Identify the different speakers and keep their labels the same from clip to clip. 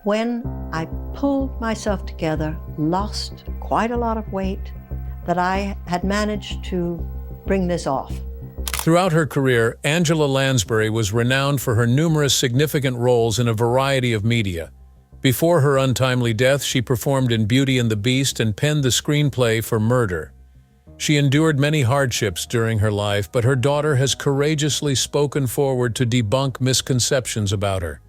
Speaker 1: when I pulled myself together, lost quite a lot of weight, that I had managed to bring this off.
Speaker 2: Throughout her career, Angela Lansbury was renowned for her numerous significant roles in a variety of media. Before her untimely death, she performed in Beauty and the Beast and penned the screenplay for Murder. She endured many hardships during her life, but her daughter has courageously spoken forward to debunk misconceptions about her.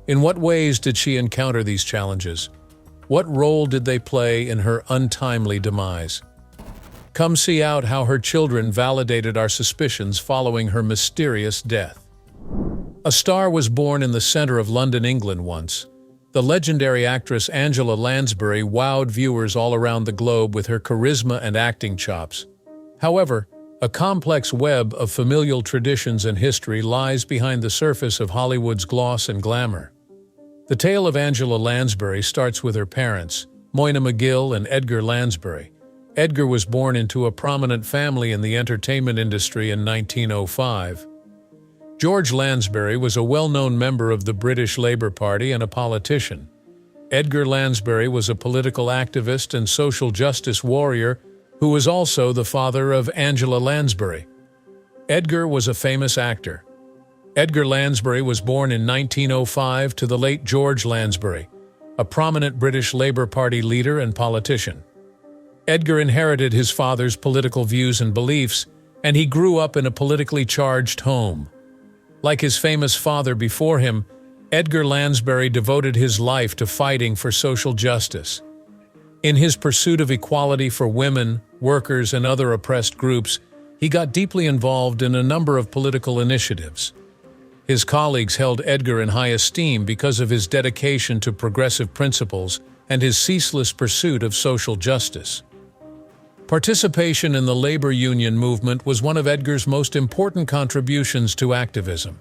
Speaker 2: In what ways did she encounter these challenges? What role did they play in her untimely demise? Come see out how her children validated our suspicions following her mysterious death. A star was born in the center of London, England once. The legendary actress Angela Lansbury wowed viewers all around the globe with her charisma and acting chops. However, a complex web of familial traditions and history lies behind the surface of Hollywood's gloss and glamour. The tale of Angela Lansbury starts with her parents, Moyna McGill and Edgar Lansbury. Edgar was born into a prominent family in the entertainment industry in 1905. George Lansbury was a well-known member of the British Labour Party and a politician. Edgar Lansbury was a political activist and social justice warrior who was also the father of Angela Lansbury. Edgar was a famous actor. Edgar Lansbury was born in 1905 to the late George Lansbury, a prominent British Labour Party leader and politician. Edgar inherited his father's political views and beliefs, and he grew up in a politically charged home. Like his famous father before him, Edgar Lansbury devoted his life to fighting for social justice. In his pursuit of equality for women, workers, and other oppressed groups, he got deeply involved in a number of political initiatives. His colleagues held Edgar in high esteem because of his dedication to progressive principles and his ceaseless pursuit of social justice. Participation in the labor union movement was one of Edgar's most important contributions to activism.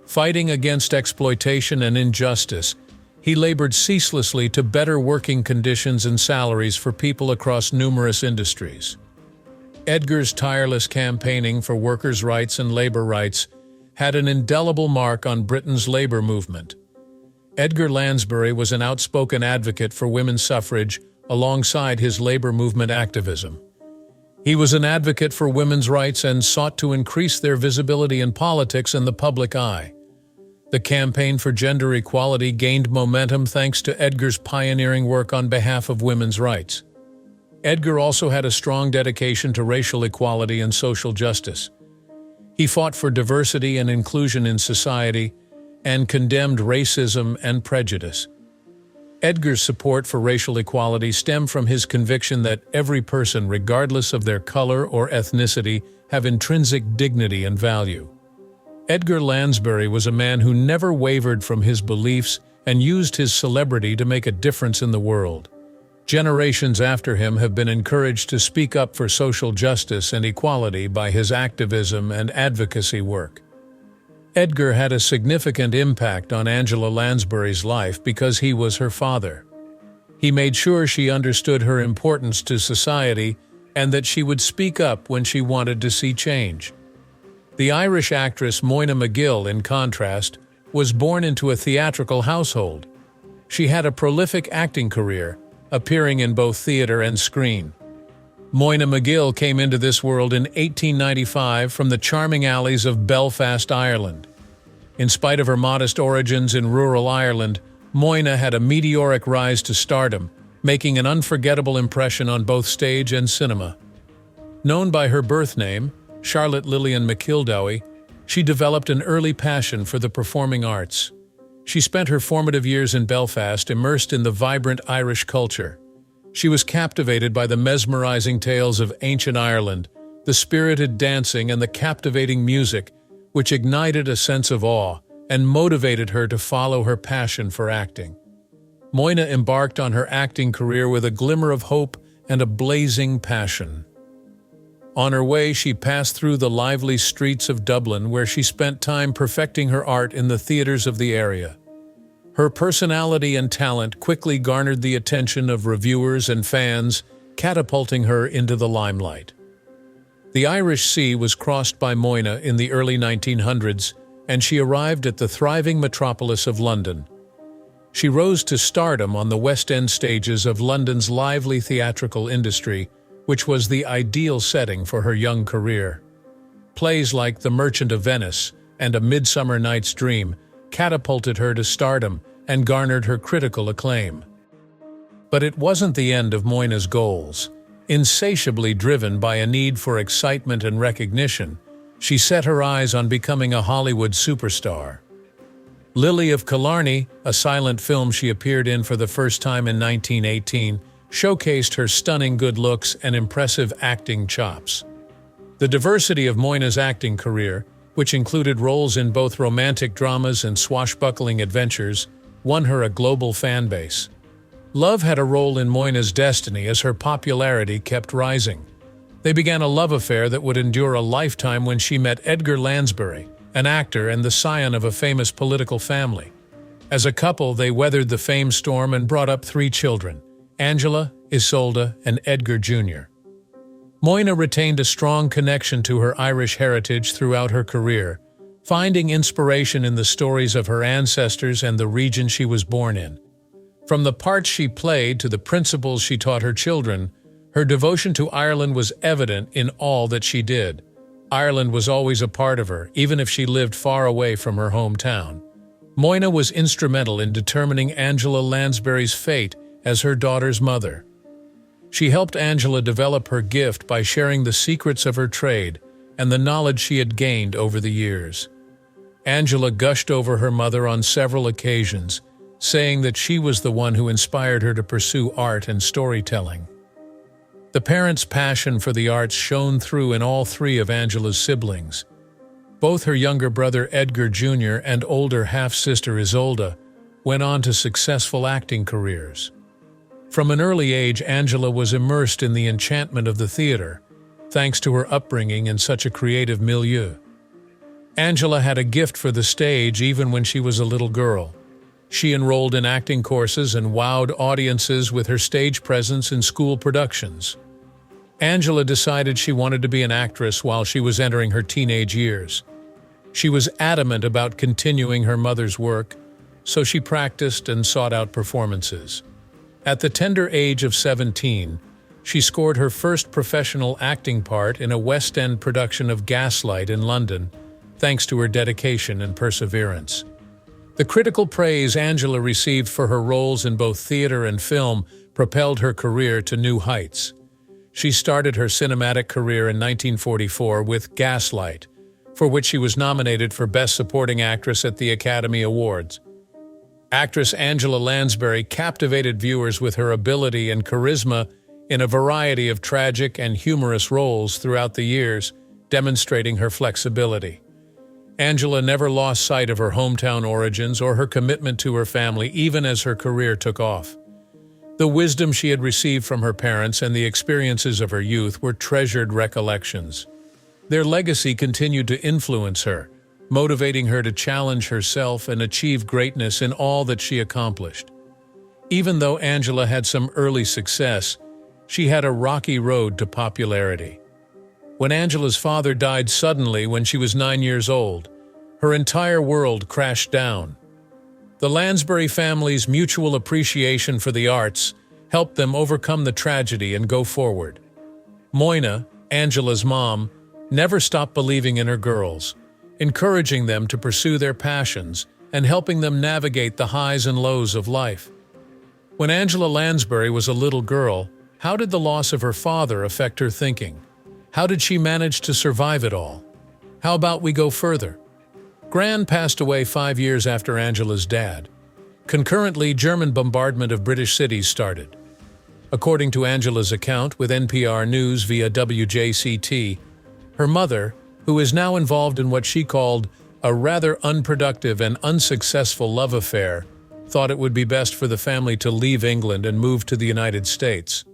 Speaker 2: Fighting against exploitation and injustice, he labored ceaselessly to better working conditions and salaries for people across numerous industries. Edgar's tireless campaigning for workers' rights and labor rights had an indelible mark on Britain's labor movement. Edgar Lansbury was an outspoken advocate for women's suffrage alongside his labor movement activism. He was an advocate for women's rights and sought to increase their visibility in politics and the public eye. The campaign for gender equality gained momentum thanks to Edgar's pioneering work on behalf of women's rights. Edgar also had a strong dedication to racial equality and social justice. He fought for diversity and inclusion in society and condemned racism and prejudice. Edgar's support for racial equality stemmed from his conviction that every person, regardless of their color or ethnicity, have intrinsic dignity and value. Edgar Lansbury was a man who never wavered from his beliefs and used his celebrity to make a difference in the world. Generations after him have been encouraged to speak up for social justice and equality by his activism and advocacy work. Edgar had a significant impact on Angela Lansbury's life because he was her father. He made sure she understood her importance to society and that she would speak up when she wanted to see change. The Irish actress Moyna McGill, in contrast, was born into a theatrical household. She had a prolific acting career, appearing in both theater and screen. Moyna McGill came into this world in 1895 from the charming alleys of Belfast, Ireland. In spite of her modest origins in rural Ireland, Moyna had a meteoric rise to stardom, making an unforgettable impression on both stage and cinema. Known by her birth name, Charlotte Lillian McKildowie, she developed an early passion for the performing arts. She spent her formative years in Belfast immersed in the vibrant Irish culture. She was captivated by the mesmerizing tales of ancient Ireland, the spirited dancing and the captivating music, which ignited a sense of awe and motivated her to follow her passion for acting. Moyna embarked on her acting career with a glimmer of hope and a blazing passion. On her way, she passed through the lively streets of Dublin, where she spent time perfecting her art in the theaters of the area. Her personality and talent quickly garnered the attention of reviewers and fans, catapulting her into the limelight. The Irish Sea was crossed by Moyna in the early 1900s, and she arrived at the thriving metropolis of London. She rose to stardom on the West End stages of London's lively theatrical industry, which was the ideal setting for her young career. Plays like The Merchant of Venice and A Midsummer Night's Dream catapulted her to stardom and garnered her critical acclaim. But it wasn't the end of Moyna's goals. Insatiably driven by a need for excitement and recognition, she set her eyes on becoming a Hollywood superstar. Lily of Killarney, a silent film she appeared in for the first time in 1918, showcased her stunning good looks and impressive acting chops. The diversity of Moyna's acting career, which included roles in both romantic dramas and swashbuckling adventures, won her a global fan base. Love had a role in Moyna's destiny as her popularity kept rising. They began a love affair that would endure a lifetime when she met Edgar Lansbury, an actor and the scion of a famous political family. As a couple, they weathered the fame storm and brought up 3 children, Angela, Isolde, and Edgar Jr. Moyna retained a strong connection to her Irish heritage throughout her career, finding inspiration in the stories of her ancestors and the region she was born in. From the parts she played to the principles she taught her children, her devotion to Ireland was evident in all that she did. Ireland was always a part of her, even if she lived far away from her hometown. Moyna was instrumental in determining Angela Lansbury's fate as her daughter's mother. She helped Angela develop her gift by sharing the secrets of her trade and the knowledge she had gained over the years. Angela gushed over her mother on several occasions, saying that she was the one who inspired her to pursue art and storytelling. The parents' passion for the arts shone through in all 3 of Angela's siblings. Both her younger brother Edgar Jr. and older half-sister Isolde went on to successful acting careers. From an early age, Angela was immersed in the enchantment of the theater, thanks to her upbringing in such a creative milieu. Angela had a gift for the stage even when she was a little girl. She enrolled in acting courses and wowed audiences with her stage presence in school productions. Angela decided she wanted to be an actress while she was entering her teenage years. She was adamant about continuing her mother's work, so she practiced and sought out performances. At the tender age of 17, she scored her first professional acting part in a West End production of Gaslight in London, thanks to her dedication and perseverance. The critical praise Angela received for her roles in both theater and film propelled her career to new heights. She started her cinematic career in 1944 with Gaslight, for which she was nominated for Best Supporting Actress at the Academy Awards. Actress Angela Lansbury captivated viewers with her ability and charisma in a variety of tragic and humorous roles throughout the years, demonstrating her flexibility. Angela never lost sight of her hometown origins or her commitment to her family, even as her career took off. The wisdom she had received from her parents and the experiences of her youth were treasured recollections. Their legacy continued to influence her, motivating her to challenge herself and achieve greatness in all that she accomplished. Even though Angela had some early success, she had a rocky road to popularity. When Angela's father died suddenly when she was 9 years old, her entire world crashed down. The Lansbury family's mutual appreciation for the arts helped them overcome the tragedy and go forward. Moyna, Angela's mom, never stopped believing in her girls, encouraging them to pursue their passions and helping them navigate the highs and lows of life. When Angela Lansbury was a little girl, how did the loss of her father affect her thinking? How did she manage to survive it all? How about we go further? Gran passed away 5 years after Angela's dad. Concurrently, German bombardment of British cities started. According to Angela's account with NPR News via WJCT, her mother, who is now involved in what she called a rather unproductive and unsuccessful love affair, thought it would be best for the family to leave England and move to the United States.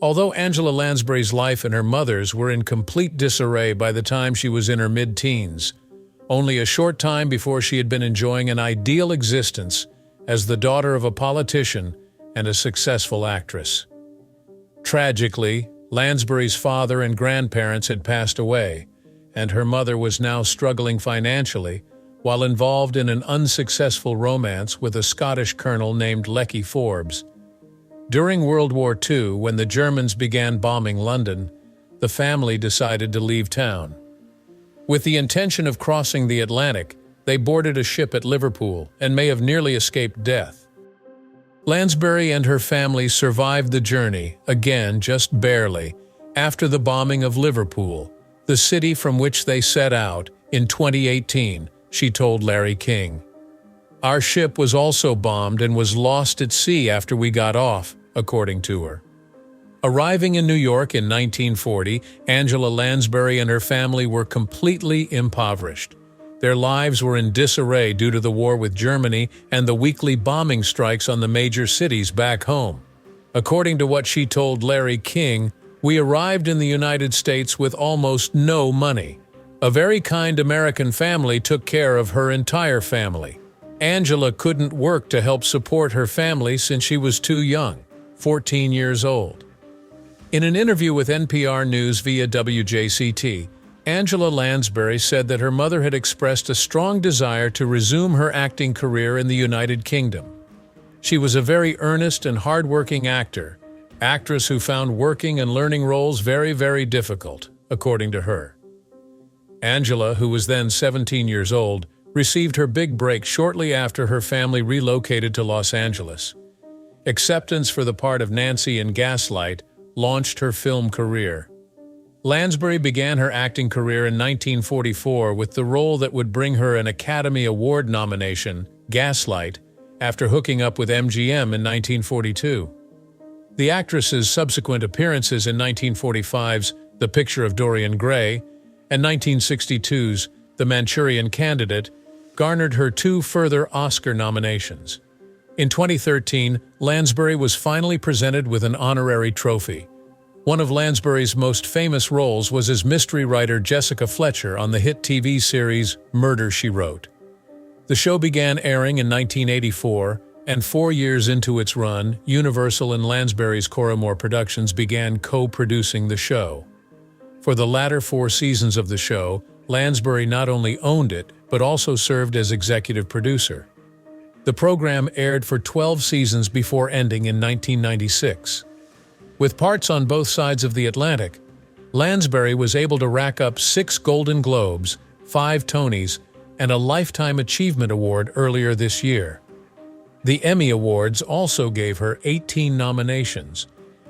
Speaker 2: Although Angela Lansbury's life and her mother's were in complete disarray by the time she was in her mid-teens, only a short time before she had been enjoying an ideal existence as the daughter of a politician and a successful actress. Tragically, Lansbury's father and grandparents had passed away, and her mother was now struggling financially, while involved in an unsuccessful romance with a Scottish colonel named Lecky Forbes. During World War II, when the Germans began bombing London, the family decided to leave town. With the intention of crossing the Atlantic, they boarded a ship at Liverpool and may have nearly escaped death. Lansbury and her family survived the journey, again just barely, after the bombing of Liverpool, the city from which they set out, in 2018, she told Larry King. "Our ship was also bombed and was lost at sea after we got off," according to her. Arriving in New York in 1940, Angela Lansbury and her family were completely impoverished. Their lives were in disarray due to the war with Germany and the weekly bombing strikes on the major cities back home. According to what she told Larry King, "We arrived in the United States with almost no money. A very kind American family took care of her entire family. Angela couldn't work to help support her family since she was too young, 14 years old." In an interview with NPR News via WJCT, Angela Lansbury said that her mother had expressed a strong desire to resume her acting career in the United Kingdom. She was a very earnest and hard-working actress who found working and learning roles very, very difficult, according to her. Angela, who was then 17 years old, received her big break shortly after her family relocated to Los Angeles. Acceptance for the part of Nancy in Gaslight launched her film career. Lansbury began her acting career in 1944 with the role that would bring her an Academy Award nomination, Gaslight, after hooking up with MGM in 1942. The actress's subsequent appearances in 1945's The Picture of Dorian Gray and 1962's The Manchurian Candidate garnered her 2 further Oscar nominations. In 2013, Lansbury was finally presented with an honorary trophy. One of Lansbury's most famous roles was as mystery writer Jessica Fletcher on the hit TV series Murder, She Wrote. The show began airing in 1984, and 4 years into its run, Universal and Lansbury's Corrimore Productions began co-producing the show. For the latter 4 seasons of the show, Lansbury not only owned it, but also served as executive producer. The program aired for 12 seasons before ending in 1996. With parts on both sides of the Atlantic, Lansbury was able to rack up 6 Golden Globes, 5 Tonys, and a Lifetime Achievement Award earlier this year. The Emmy Awards also gave her 18 nominations,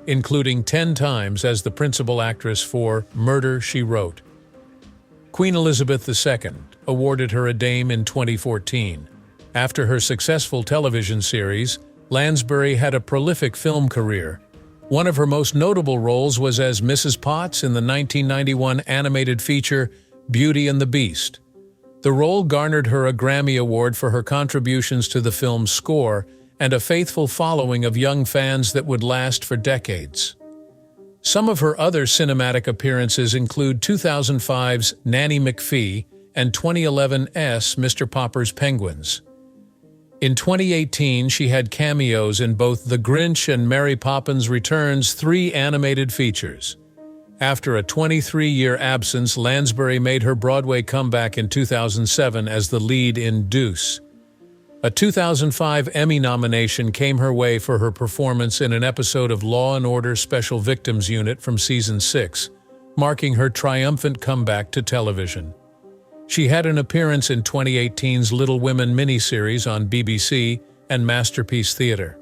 Speaker 2: including 10 times as the principal actress for Murder, She Wrote. Queen Elizabeth II awarded her a Dame in 2014. After her successful television series, Lansbury had a prolific film career. One of her most notable roles was as Mrs. Potts in the 1991 animated feature Beauty and the Beast. The role garnered her a Grammy Award for her contributions to the film's score and a faithful following of young fans that would last for decades. Some of her other cinematic appearances include 2005's Nanny McPhee and 2011's Mr. Popper's Penguins. In 2018, she had cameos in both The Grinch and Mary Poppins Returns 3 animated features. After a 23-year absence, Lansbury made her Broadway comeback in 2007 as the lead in Deuce. A 2005 Emmy nomination came her way for her performance in an episode of Law & Order Special Victims Unit from Season 6, marking her triumphant comeback to television. She had an appearance in 2018's Little Women miniseries on BBC and Masterpiece Theatre.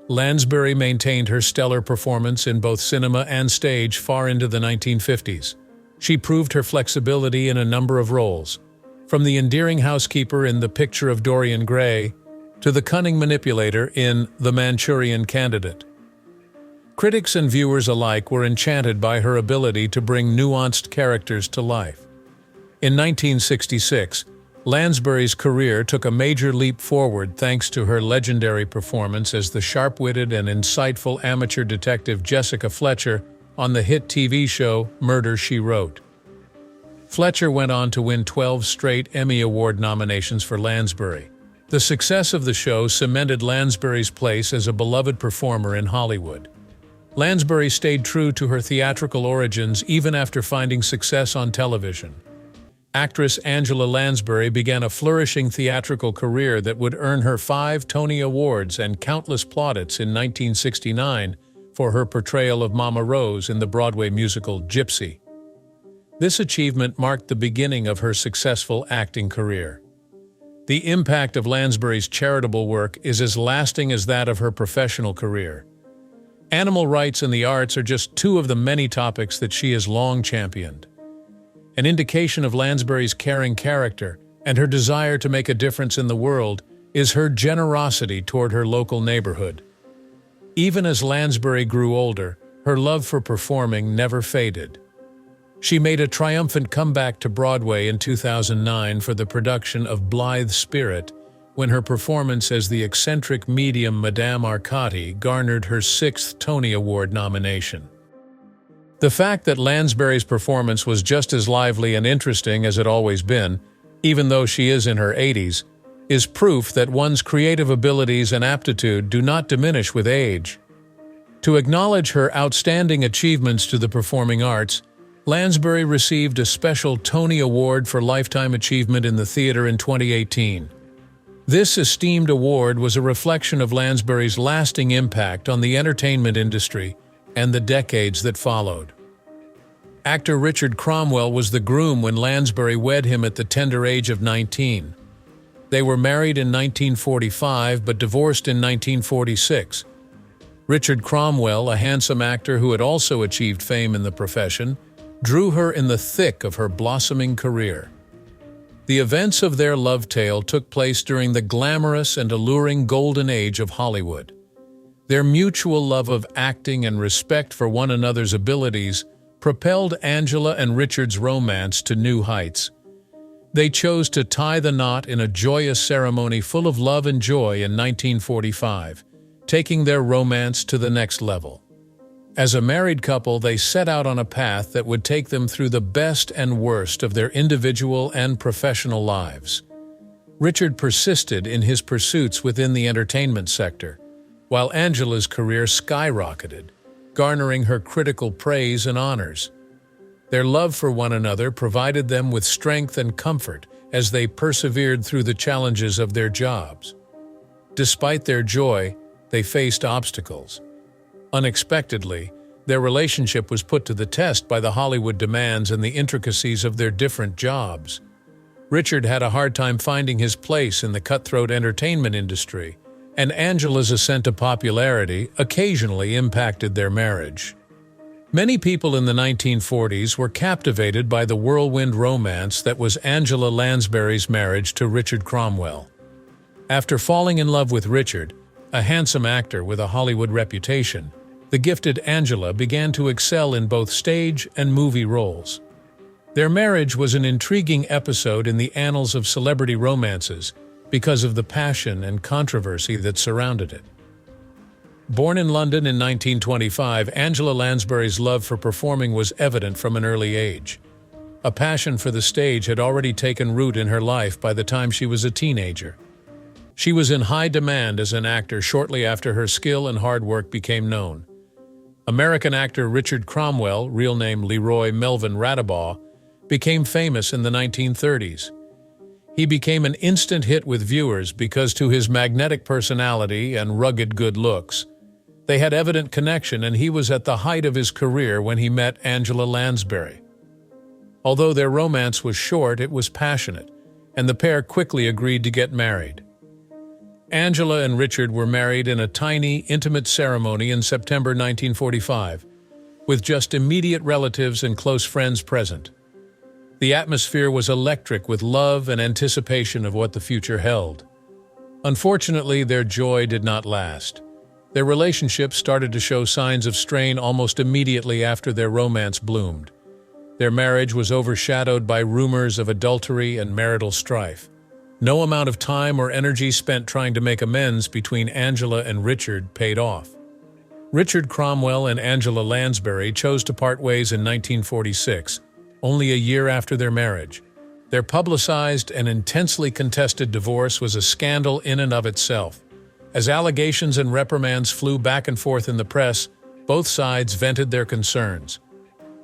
Speaker 2: Lansbury maintained her stellar performance in both cinema and stage far into the 1950s. She proved her flexibility in a number of roles, from the endearing housekeeper in The Picture of Dorian Gray to the cunning manipulator in The Manchurian Candidate. Critics and viewers alike were enchanted by her ability to bring nuanced characters to life. In 1966, Lansbury's career took a major leap forward thanks to her legendary performance as the sharp-witted and insightful amateur detective Jessica Fletcher on the hit TV show Murder, She Wrote. Fletcher went on to win 12 straight Emmy Award nominations for Lansbury. The success of the show cemented Lansbury's place as a beloved performer in Hollywood. Lansbury stayed true to her theatrical origins even after finding success on television. actress Angela Lansbury began a flourishing theatrical career that would earn her 5 Tony Awards and countless plaudits in 1969 for her portrayal of Mama Rose in the Broadway musical Gypsy. This achievement marked the beginning of her successful acting career. The impact of Lansbury's charitable work is as lasting as that of her professional career. Animal rights and the arts are just 2 of the many topics that she has long championed. An indication of Lansbury's caring character and her desire to make a difference in the world is her generosity toward her local neighborhood. Even as Lansbury grew older, her love for performing never faded. She made a triumphant comeback to Broadway in 2009 for the production of Blithe Spirit, when her performance as the eccentric medium Madame Arcati garnered her 6th Tony Award nomination. The fact that Lansbury's performance was just as lively and interesting as it always been, even though she is in her 80s, is proof that one's creative abilities and aptitude do not diminish with age. To acknowledge her outstanding achievements to the performing arts, Lansbury received a special Tony Award for Lifetime Achievement in the Theatre in 2018. This esteemed award was a reflection of Lansbury's lasting impact on the entertainment industry and the decades that followed. Actor Richard Cromwell was the groom when Lansbury wed him at the tender age of 19. They were married in 1945 but divorced in 1946. Richard Cromwell, a handsome actor who had also achieved fame in the profession, drew her in the thick of her blossoming career. The events of their love tale took place during the glamorous and alluring golden age of Hollywood. Their mutual love of acting and respect for one another's abilities propelled Angela and Richard's romance to new heights. They chose to tie the knot in a joyous ceremony full of love and joy in 1945, taking their romance to the next level. As a married couple, they set out on a path that would take them through the best and worst of their individual and professional lives. Richard persisted in his pursuits within the entertainment sector, while Angela's career skyrocketed, garnering her critical praise and honors. Their love for one another provided them with strength and comfort as they persevered through the challenges of their jobs. Despite their joy, they faced obstacles. Unexpectedly, their relationship was put to the test by the Hollywood demands and the intricacies of their different jobs. Richard had a hard time finding his place in the cutthroat entertainment industry, and Angela's ascent to popularity occasionally impacted their marriage. Many people in the 1940s were captivated by the whirlwind romance that was Angela Lansbury's marriage to Richard Cromwell. After falling in love with Richard, a handsome actor with a Hollywood reputation, the gifted Angela began to excel in both stage and movie roles. Their marriage was an intriguing episode in the annals of celebrity romances because of the passion and controversy that surrounded it. Born in London in 1925, Angela Lansbury's love for performing was evident from an early age. A passion for the stage had already taken root in her life by the time she was a teenager. She was in high demand as an actor shortly after her skill and hard work became known. American actor Richard Cromwell, real name Leroy Melvin Radabaugh, became famous in the 1930s. He became an instant hit with viewers because to his magnetic personality and rugged good looks. They had evident connection, and he was at the height of his career when he met Angela Lansbury. Although their romance was short, it was passionate, and the pair quickly agreed to get married. Angela and Richard were married in a tiny, intimate ceremony in September 1945, with just immediate relatives and close friends present. The atmosphere was electric with love and anticipation of what the future held. Unfortunately, their joy did not last. Their relationship started to show signs of strain almost immediately after their romance bloomed. Their marriage was overshadowed by rumors of adultery and marital strife. No amount of time or energy spent trying to make amends between Angela and Richard paid off. Richard Cromwell and Angela Lansbury chose to part ways in 1946, only a year after their marriage. Their publicized and intensely contested divorce was a scandal in and of itself. As allegations and reprimands flew back and forth in the press, both sides vented their concerns.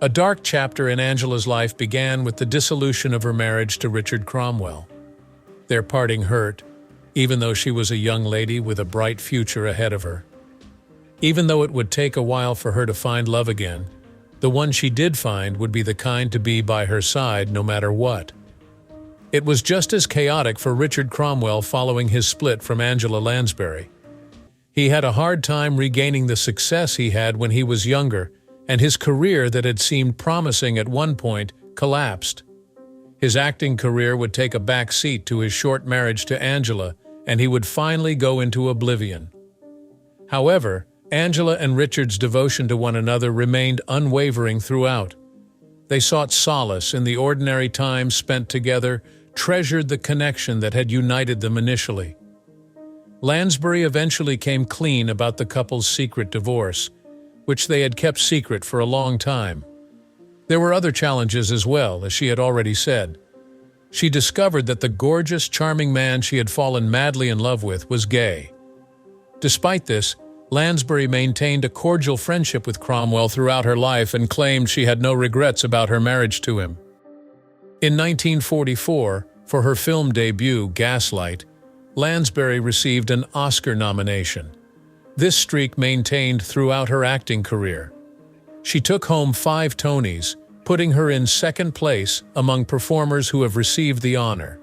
Speaker 2: A dark chapter in Angela's life began with the dissolution of her marriage to Richard Cromwell. Their parting hurt, even though she was a young lady with a bright future ahead of her. Even though it would take a while for her to find love again, the one she did find would be the kind to be by her side no matter what. It was just as chaotic for Richard Cromwell following his split from Angela Lansbury. He had a hard time regaining the success he had when he was younger, and his career that had seemed promising at one point collapsed. His acting career would take a back seat to his short marriage to Angela, and he would finally go into oblivion. However, Angela and Richard's devotion to one another remained unwavering throughout. They sought solace in the ordinary time spent together, treasured the connection that had united them initially. Lansbury eventually came clean about the couple's secret divorce, which they had kept secret for a long time. There were other challenges as well, as she had already said. She discovered that the gorgeous, charming man she had fallen madly in love with was gay. Despite this, Lansbury maintained a cordial friendship with Cromwell throughout her life and claimed she had no regrets about her marriage to him. In 1944, for her film debut, Gaslight, Lansbury received an Oscar nomination. This streak maintained throughout her acting career. She took home 5 Tonys, putting her in second place among performers who have received the honor.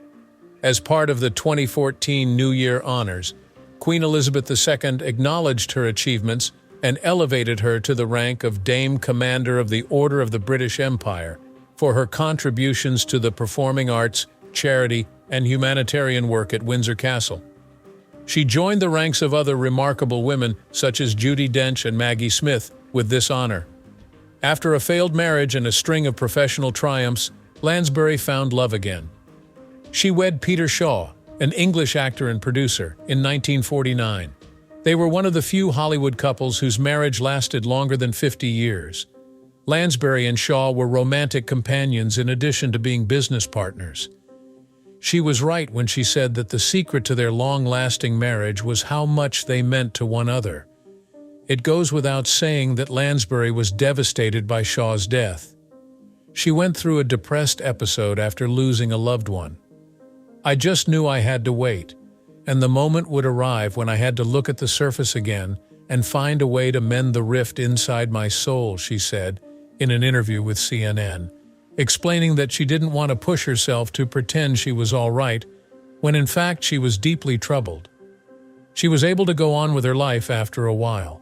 Speaker 2: As part of the 2014 New Year honors, Queen Elizabeth II acknowledged her achievements and elevated her to the rank of Dame Commander of the Order of the British Empire for her contributions to the performing arts, charity, and humanitarian work at Windsor Castle. She joined the ranks of other remarkable women such as Judi Dench and Maggie Smith with this honor. After a failed marriage and a string of professional triumphs, Lansbury found love again. She wed Peter Shaw, an English actor and producer, in 1949. They were one of the few Hollywood couples whose marriage lasted longer than 50 years. Lansbury and Shaw were romantic companions in addition to being business partners. She was right when she said that the secret to their long-lasting marriage was how much they meant to one another. It goes without saying that Lansbury was devastated by Shaw's death. She went through a depressed episode after losing a loved one. I just knew I had to wait, and the moment would arrive when I had to look at the surface again and find a way to mend the rift inside my soul, she said in an interview with CNN, explaining that she didn't want to push herself to pretend she was all right, when in fact she was deeply troubled. She was able to go on with her life after a while.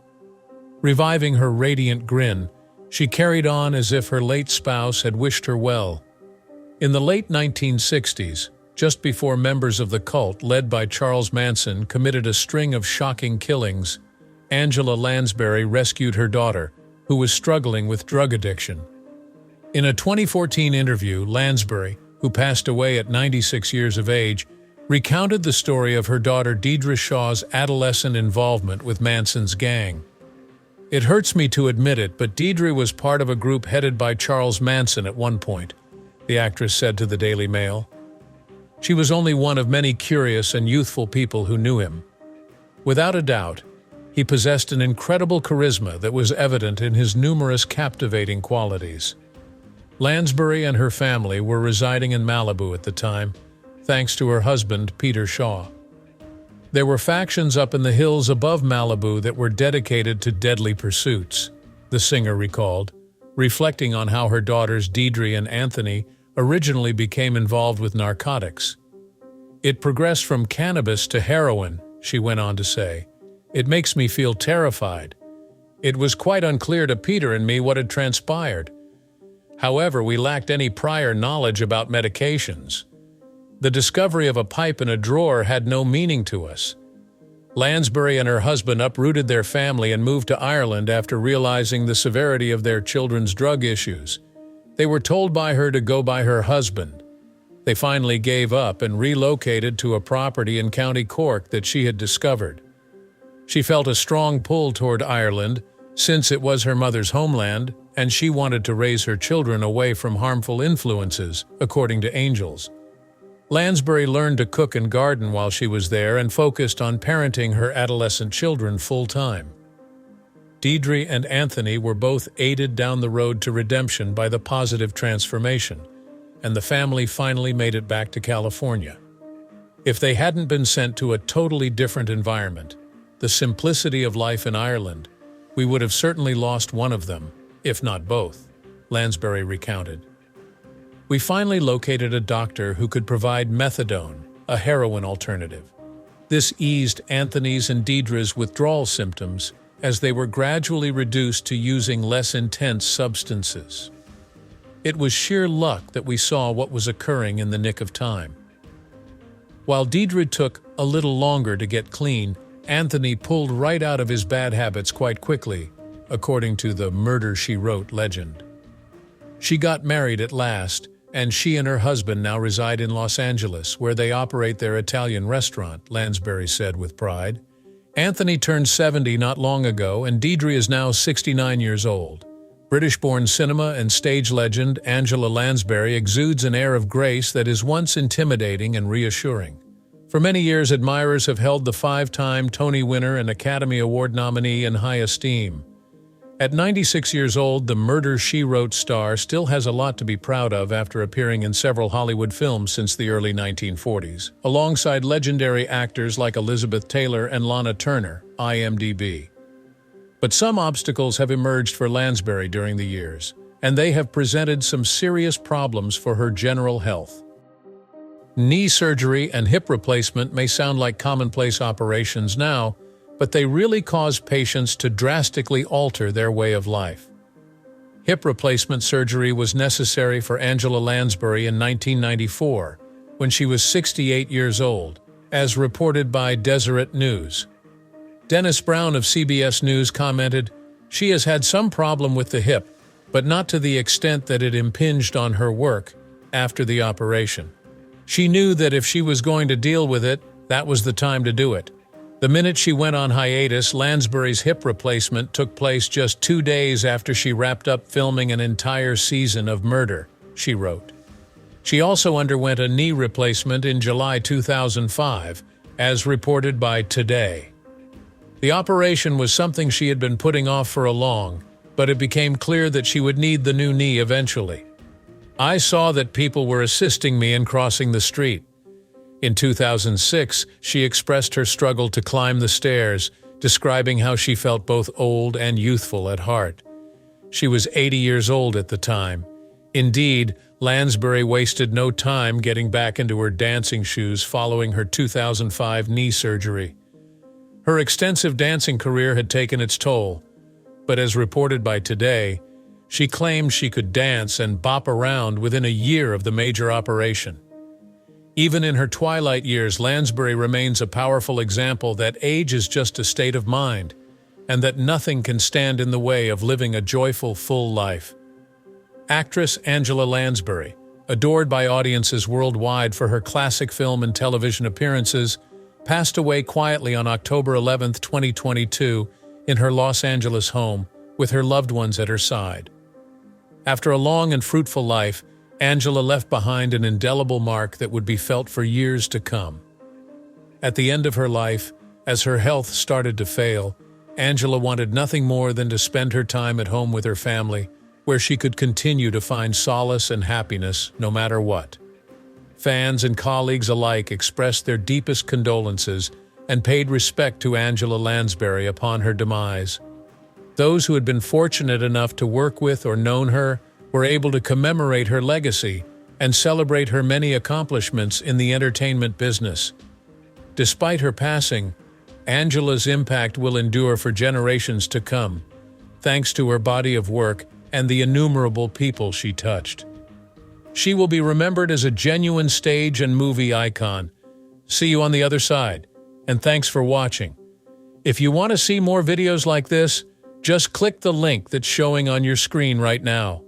Speaker 2: Reviving her radiant grin, she carried on as if her late spouse had wished her well. In the late 1960s, just before members of the cult led by Charles Manson committed a string of shocking killings, Angela Lansbury rescued her daughter, who was struggling with drug addiction. In a 2014 interview, Lansbury, who passed away at 96 years of age, recounted the story of her daughter Deidre Shaw's adolescent involvement with Manson's gang. "It hurts me to admit it, but Deidre was part of a group headed by Charles Manson at one point," the actress said to the Daily Mail. She was only one of many curious and youthful people who knew him. Without a doubt, he possessed an incredible charisma that was evident in his numerous captivating qualities. Lansbury and her family were residing in Malibu at the time, thanks to her husband, Peter Shaw. There were factions up in the hills above Malibu that were dedicated to deadly pursuits, the singer recalled, reflecting on how her daughters Deidre and Anthony originally became involved with narcotics. "It progressed from cannabis to heroin," she went on to say. "It makes me feel terrified. It was quite unclear to Peter and me what had transpired. However, we lacked any prior knowledge about medications. The discovery of a pipe in a drawer had no meaning to us." Lansbury and her husband uprooted their family and moved to Ireland after realizing the severity of their children's drug issues. They were told by her to go by her husband. They finally gave up and relocated to a property in County Cork that she had discovered. She felt a strong pull toward Ireland, since it was her mother's homeland, and she wanted to raise her children away from harmful influences, according to Angels. Lansbury learned to cook and garden while she was there and focused on parenting her adolescent children full-time. Deidre and Anthony were both aided down the road to redemption by the positive transformation, and the family finally made it back to California. If they hadn't been sent to a totally different environment, the simplicity of life in Ireland, we would have certainly lost one of them, if not both, Lansbury recounted. We finally located a doctor who could provide methadone, a heroin alternative. This eased Anthony's and Deidre's withdrawal symptoms as they were gradually reduced to using less intense substances. It was sheer luck that we saw what was occurring in the nick of time. While Deidre took a little longer to get clean, Anthony pulled right out of his bad habits quite quickly, according to the Murder, She Wrote legend. She got married at last, and she and her husband now reside in Los Angeles, where they operate their Italian restaurant, Lansbury said with pride. Anthony turned 70 not long ago, and Deidre is now 69 years old. British-born cinema and stage legend Angela Lansbury exudes an air of grace that is once intimidating and reassuring. For many years, admirers have held the 5-time Tony winner and Academy Award nominee in high esteem. At 96 years old, the Murder, She Wrote star still has a lot to be proud of after appearing in several Hollywood films since the early 1940s, alongside legendary actors like Elizabeth Taylor and Lana Turner, IMDb. But some obstacles have emerged for Lansbury during the years, and they have presented some serious problems for her general health. Knee surgery and hip replacement may sound like commonplace operations now, but they really cause patients to drastically alter their way of life. Hip replacement surgery was necessary for Angela Lansbury in 1994, when she was 68 years old, as reported by Deseret News. Dennis Brown of CBS News commented, "She has had some problem with the hip, but not to the extent that it impinged on her work after the operation. She knew that if she was going to deal with it, that was the time to do it. The minute she went on hiatus, Lansbury's hip replacement took place just 2 days after she wrapped up filming an entire season of Murder, She Wrote. She also underwent a knee replacement in July 2005, as reported by Today. The operation was something she had been putting off for a long, but it became clear that she would need the new knee eventually. I saw that people were assisting me in crossing the street. In 2006, she expressed her struggle to climb the stairs, describing how she felt both old and youthful at heart. She was 80 years old at the time. Indeed, Lansbury wasted no time getting back into her dancing shoes following her 2005 knee surgery. Her extensive dancing career had taken its toll, but as reported by Today, she claimed she could dance and bop around within a year of the major operation. Even in her twilight years, Lansbury remains a powerful example that age is just a state of mind, and that nothing can stand in the way of living a joyful, full life. Actress Angela Lansbury, adored by audiences worldwide for her classic film and television appearances, passed away quietly on October 11, 2022, in her Los Angeles home, with her loved ones at her side. After a long and fruitful life, Angela left behind an indelible mark that would be felt for years to come. At the end of her life, as her health started to fail, Angela wanted nothing more than to spend her time at home with her family, where she could continue to find solace and happiness no matter what. Fans and colleagues alike expressed their deepest condolences and paid respect to Angela Lansbury upon her demise. Those who had been fortunate enough to work with or known her were able to commemorate her legacy and celebrate her many accomplishments in the entertainment business. Despite her passing, Angela's impact will endure for generations to come, thanks to her body of work and the innumerable people she touched. She will be remembered as a genuine stage and movie icon. See you on the other side, and thanks for watching. If you want to see more videos like this, just click the link that's showing on your screen right now.